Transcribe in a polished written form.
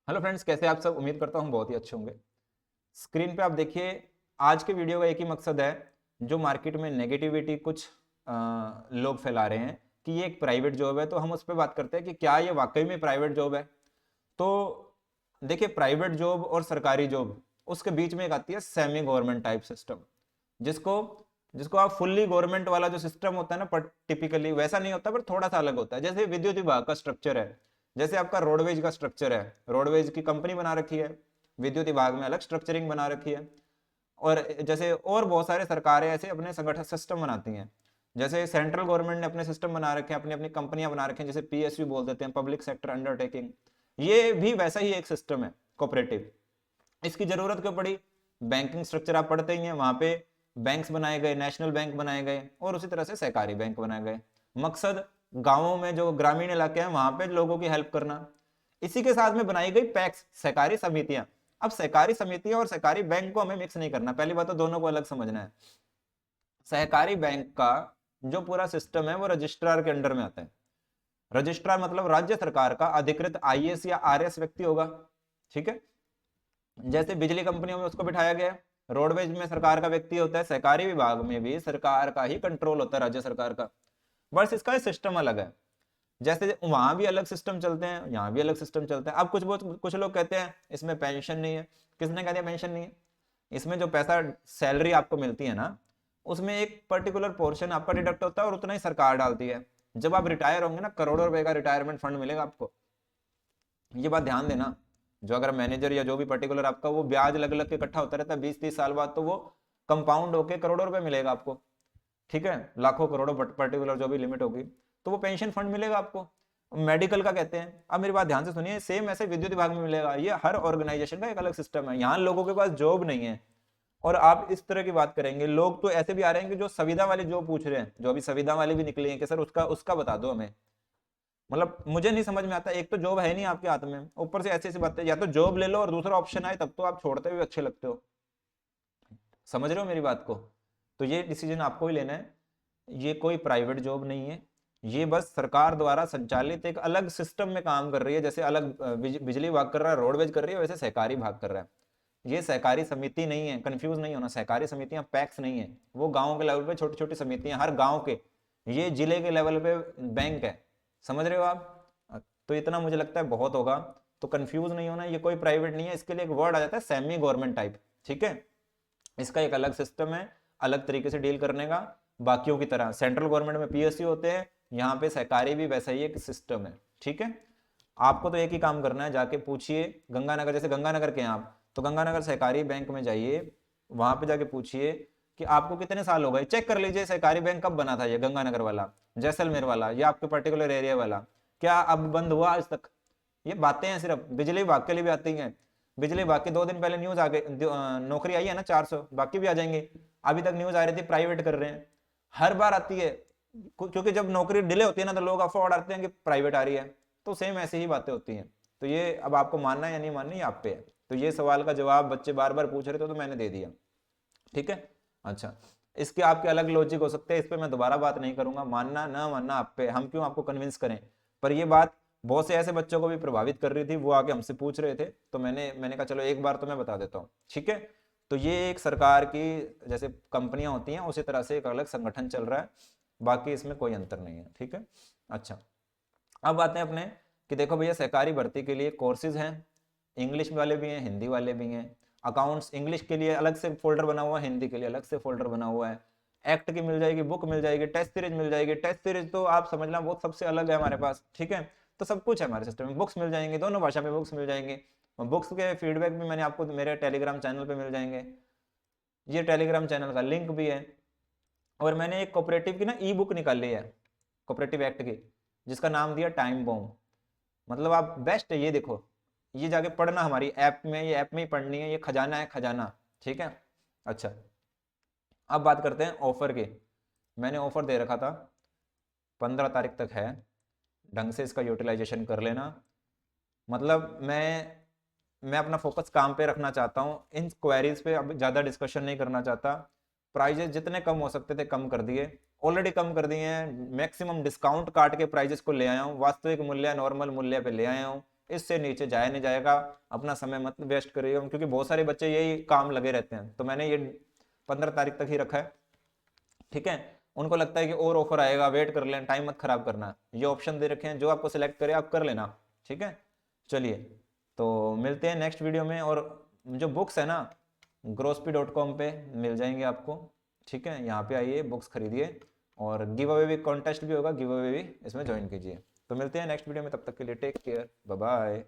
Hello friends, कैसे आप सब। उम्मीद करता हूँ बहुत ही अच्छे होंगे। स्क्रीन पे आप देखिए, आज के वीडियो का एक ही मकसद है। जो मार्केट में नेगेटिविटी कुछ लोग फैला रहे हैं कि ये एक प्राइवेट जॉब है, तो हम उस पर बात करते हैं कि क्या ये वाकई में प्राइवेट जॉब है। तो देखिए, प्राइवेट जॉब और सरकारी जॉब, उसके बीच में एक आती है सेमी गवर्नमेंट टाइप सिस्टम, जिसको जिसको आप फुल्ली गवर्नमेंट वाला जो सिस्टम होता है ना, पर टिपिकली वैसा नहीं होता, पर थोड़ा सा अलग होता है। जैसे विद्युत विभाग का स्ट्रक्चर है, जैसे आपका रोडवेज का स्ट्रक्चर है, रोडवेज की कंपनी बना रखी है, विद्युत विभाग में अलग स्ट्रक्चरिंग बना रखी है। और जैसे और बहुत सारे सरकारें ऐसे अपने संगठन सिस्टम बनाती हैं। जैसे सेंट्रल गवर्नमेंट ने अपने सिस्टम बना रखे हैं, अपनी अपनी कंपनियां बना रखी हैं, जैसे पीएसयू बोल देते हैं, पब्लिक सेक्टर अंडरटेकिंग। ये भी वैसा ही एक सिस्टम है, कोऑपरेटिव। इसकी जरूरत क्यों पड़ी? बैंकिंग स्ट्रक्चर आप पढ़ते ही हैं, वहां पे बैंक्स बनाए गए, नेशनल बैंक बनाए गए, और उसी तरह से सहकारी बैंक बनाए गए। मकसद गांवों में जो ग्रामीण इलाके हैं वहां पे लोगों की हेल्प करना। इसी के साथ में बनाई गई पैक्स, सहकारी समितियां। अब सहकारी समितियां और सहकारी बैंक को हमें मिक्स नहीं करना, पहली बात तो दोनों को अलग समझना है। सहकारी बैंक का जो पूरा सिस्टम है वो रजिस्ट्रार के अंडर में आता है। रजिस्ट्रार मतलब राज्य सरकार का अधिकृत आईएएस या आरएस व्यक्ति होगा। ठीक है। जैसे बिजली कंपनियों में उसको बिठाया गया, रोडवेज में सरकार का व्यक्ति होता है, सहकारी विभाग में भी सरकार का ही कंट्रोल होता है, राज्य सरकार का। बस इसका सिस्टम अलग है। जैसे वहां भी अलग सिस्टम चलते हैं, यहाँ भी अलग सिस्टम चलते हैं। अब कुछ लोग कहते हैं इसमें पेंशन नहीं है। किसने कह दिया पेंशन नहीं है? इसमें जो पैसा सैलरी आपको मिलती है ना, उसमें एक पर्टिकुलर पोर्शन आपका डिडक्ट होता है और उतना ही सरकार डालती है। जब आप रिटायर होंगे ना, करोड़ों रुपए का रिटायरमेंट फंड मिलेगा आपको। ये बात ध्यान देना। जो अगर मैनेजर या जो भी पर्टिकुलर आपका वो ब्याज लग लग के इकट्ठा होता रहता है 20-30 साल बाद, तो वो कंपाउंड होके करोड़ों रुपए मिलेगा आपको। ठीक है, लाखों करोड़ों पर्टिकुलर जो भी लिमिट होगी, तो वो पेंशन फंड मिलेगा आपको। मेडिकल का कहते हैं। अब मेरी बात ध्यान से सुनिए, सेम ऐसे विद्युत विभाग में मिलेगा। ये हर ऑर्गेनाइजेशन का एक अलग सिस्टम है। यहाँ लोगों के पास जॉब नहीं है, और आप इस तरह की बात करेंगे, लोग तो ऐसे भी आ रहे हैं कि जो संविदा वाली जॉब पूछ रहे हैं, जो अभी संविदा वाली भी निकली है कि सर उसका उसका बता दो हमें। मतलब मुझे नहीं समझ में आता, एक तो जॉब है नहीं आपके हाथ में, ऊपर से ऐसी ऐसी बातें। या तो जॉब ले लो और दूसरा ऑप्शन आए तब तो आप छोड़ते हुए अच्छे लगते हो। समझ रहे हो मेरी बात को? तो ये डिसीजन आपको ही लेना है। ये कोई प्राइवेट जॉब नहीं है, ये बस सरकार द्वारा संचालित एक अलग सिस्टम में काम कर रही है। जैसे अलग बिजली भाग कर रहा है, रोडवेज कर रही है, वैसे सहकारी भाग कर रहा है। ये सहकारी समिति नहीं है, कंफ्यूज नहीं होना। सहकारी समितियां पैक्स नहीं है, वो गांव के लेवल पे छोटी छोटी समितियां, हर गांव के। ये जिले के लेवल पे बैंक है। समझ रहे हो आप? तो इतना मुझे लगता है बहुत होगा। तो कंफ्यूज नहीं होना, ये कोई प्राइवेट नहीं है। इसके लिए एक वर्ड आ जाता है सेमी गवर्नमेंट टाइप। ठीक है। इसका एक अलग सिस्टम है, अलग तरीके से डील करने का। बाकियों की तरह सेंट्रल गवर्नमेंट में पीएसयू होते हैं, यहाँ पे सहकारी भी वैसा ही एक सिस्टम है। ठीक है। आपको तो एक ही काम करना है, जाके पूछिए गंगानगर, जैसे गंगानगर के हैं आप, तो गंगानगर सहकारी बैंक में जाइए, वहां पे जाके पूछिए कि आपको कितने साल हो गए। चेक कर लीजिए सहकारी बैंक कब बना था, ये गंगानगर वाला, जैसलमेर वाला, या आपके पर्टिकुलर एरिया वाला, क्या अब बंद हुआ आज तक? ये बातें हैं, सिर्फ बिजली विभाग के लिए भी आती हैं। बिजली विभाग की 2 दिन पहले न्यूज आ गई, नौकरी आई है ना 400, बाकी भी आ जाएंगे। अभी तक न्यूज आ रही थी प्राइवेट कर रहे हैं। हर बार आती है, क्योंकि जब नौकरी डिले होती है ना, तो लोग अफवाह आते हैं कि प्राइवेट आ रही है। तो सेम ऐसी ही बातें होती हैं। तो ये अब आपको मानना है या नहीं मानना, ये आप पे है। तो ये सवाल का जवाब बच्चे बार बार पूछ रहे थे, तो मैंने दे दिया। ठीक है। अच्छा, इसके आपके अलग लॉजिक हो सकते हैं, इस पर मैं दोबारा बात नहीं करूंगा। मानना ना मानना आप पे, हम क्यों आपको कन्विंस करें। पर ये बात बहुत से ऐसे बच्चों को भी प्रभावित कर रही थी, वो आके हमसे पूछ रहे थे, तो मैंने कहा चलो एक बार तो मैं बता देता हूँ। ठीक है। तो ये एक सरकार की जैसे कंपनियां होती हैं, उसी तरह से एक अलग संगठन चल रहा है। बाकी इसमें कोई अंतर नहीं है। ठीक है। अच्छा, अब आते हैं अपने कि देखो भैया, सहकारी भर्ती के लिए कोर्सेज हैं, इंग्लिश वाले भी हैं, हिंदी वाले भी हैं। अकाउंट्स इंग्लिश के लिए अलग से फोल्डर बना हुआ है, हिंदी के लिए अलग से फोल्डर बना हुआ है। एक्ट की मिल जाएगी, बुक मिल जाएगी, टेस्ट सीरीज मिल जाएगी। टेस्ट सीरीज तो आप समझना वो सबसे अलग है हमारे पास। ठीक है। तो सब कुछ है हमारे सिस्टम में। बुक्स मिल जाएंगी, दोनों भाषा में बुक्स मिल जाएंगी। बुक्स के फीडबैक भी मैंने आपको मेरे टेलीग्राम चैनल पे मिल जाएंगे। ये टेलीग्राम चैनल का लिंक भी है। और मैंने एक कोऑपरेटिव की ना ई बुक निकाली है, कोऑपरेटिव एक्ट की, जिसका नाम दिया टाइम बॉम्ब। मतलब आप बेस्ट है, ये देखो, ये जाके पढ़ना, हमारी ऐप में, ये ऐप में ही पढ़नी है। ये खजाना है, खजाना। ठीक है। अच्छा, अब बात करते हैं ऑफर की। मैंने ऑफर दे रखा था, 15 तारीख तक है, ढंग से इसका यूटिलाइजेशन कर लेना। मतलब मैं अपना फोकस काम पे रखना चाहता हूँ, इन क्वेरीज पे अब ज़्यादा डिस्कशन नहीं करना चाहता। प्राइजेस जितने कम हो सकते थे कम कर दिए, ऑलरेडी कम कर दिए हैं। मैक्सिमम डिस्काउंट काट के प्राइजेस को ले आया हूँ, वास्तविक मूल्य नॉर्मल मूल्य पे ले आया हूँ। इससे नीचे जाया नहीं जाएगा। अपना समय मत वेस्ट करिएगा, क्योंकि बहुत सारे बच्चे यही काम लगे रहते हैं। तो मैंने ये 15 तारीख तक ही रखा है, ठीक है। उनको लगता है कि और ऑफर आएगा, वेट कर लें, टाइम मत खराब करना। ये ऑप्शन दे रखे हैं, जो आपको सिलेक्ट करे आप कर लेना, ठीक है। चलिए, तो मिलते हैं नेक्स्ट वीडियो में। और जो बुक्स है ना, grosby.com पे मिल जाएंगे आपको, ठीक है। यहाँ पे आइए, बुक्स खरीदिए, और गिव अवे भी, कॉन्टेस्ट भी होगा, गिव अवे भी इसमें ज्वाइन कीजिए। तो मिलते हैं नेक्स्ट वीडियो में, तब तक के लिए टेक केयर, बाय बाय।